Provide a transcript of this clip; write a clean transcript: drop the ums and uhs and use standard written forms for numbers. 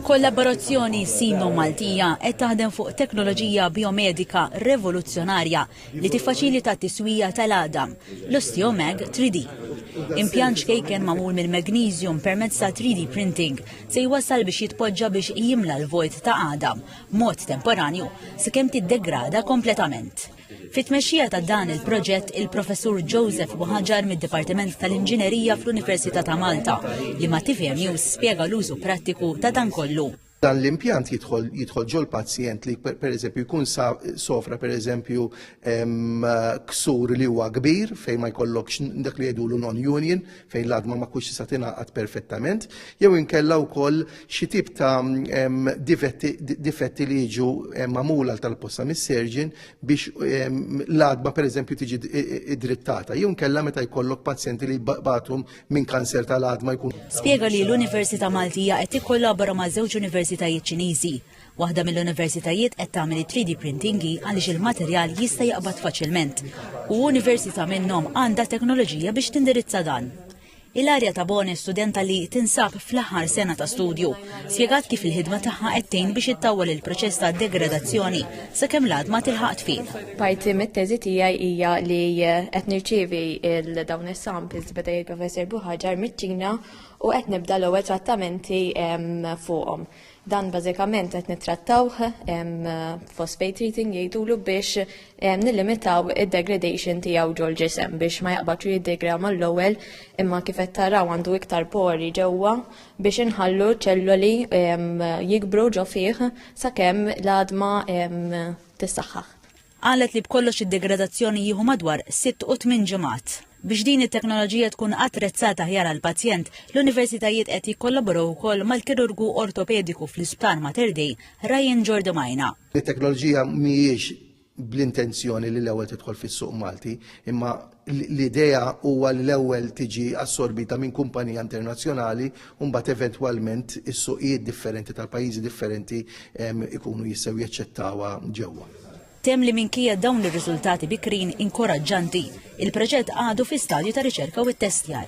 Kollaborazzjoni Sino-Maltija qed taħdem fuq teknoloġija biomedika rivoluzzjonarja li tiffaċilita t-tiswija tal-għadam, l-Osteomag 3D. Impjant xkejken magħmul mill-magnesium permezz ta' 3D printing se jwassal biex jitpoġġa biex jimla l-vojt ta' għadam mod temporanju sakemm tiddegrada kompletament. Fit-tmexxija ta' dan il-proġett il-professur Joseph Muħaġar mid-Dipartiment tal-Inġinerija fl-Università ta' Malta li ma' TVM News spjega l-użu prattiku ta' dan kollu. Dan l-impjant jidħol ġol pazjent li pereżempju jkun sofra pereżempju ksur li huwa kbir fejn ma jkollokx dak li jgħidulu non-union fejn l-għadma ma kux tista' tingħaqad perfettament, jew inkella wkoll xi tip ta' difetti li jiġu magħmula tal-posta mis-surgeon biex l-għadma pereżempju tiġi drittata, jew inkella meta jkollok pazjenti li bagħthom minn kanser tal-għadma jkun. Spjega li l-Università Maltija qed tikkollabora ma' żewġ universitajiet Ċiniżi. Waħda mill-universitajiet qed tagħmel 3D printingi għaliex il-materjal jista' jaqbad faċilment u università minnhom għandha teknoloġija biex tindirizza dan. Il-Arja ta' Boni, studenta li tinsab fl-aħħar sena ta' studju, spjegat kif il-ħidma tagħha qed tgħin biex ittawwal il-proċess ta' degradazzjoni sakemm l-għadma tilħaq tfil. Parti mit-teżi tiegħi hija li qed nirċievi dawn is-samples beda il-Professor Muħaġar miċ-Ċina u qed nibda l-ewwel trattamenti fuqhom. Dan bażikament qed nittrattawh phosphate treating jgħidulu biex nillimitaw id-degradation tiegħu ġol ġisem biex ma jaqbadx jiddegra mal-ewwel imma kif qed taraw għandu iktar pori ġewwa biex inħallu ċelloli jikbru ġo fih sakemm l-għadma tissaħħaħ. Qalet li b'kollox id-degradazzjoni jieħu madwar 6 u 8 ġimgħat. Biex din it-teknoloġija tkun attrezzata ħjar għall-pazjent, l-universitajiet qed jikkollaboraw ukoll mal-kirurgu ortopediku fl-Isptar Mater Dei Ryan Ġordamajna. Il-teknoloġija mhijiex bl-intenzjoni li l-ewwel tidħol fis-suq Malti, imma l-idea huwa li l-ewwel tiġi assorbita minn kumpanija internazzjonali u mbagħad eventwalment is-suqijiet differenti tal-pajjiżi differenti ikunu jistgħu jaċċettawha ġewwa. Tem li minkejja dawn ir-riżultati bikrin inkoraġġanti, il-proġett għadu fi stadju ta' riċerka u t-testjar.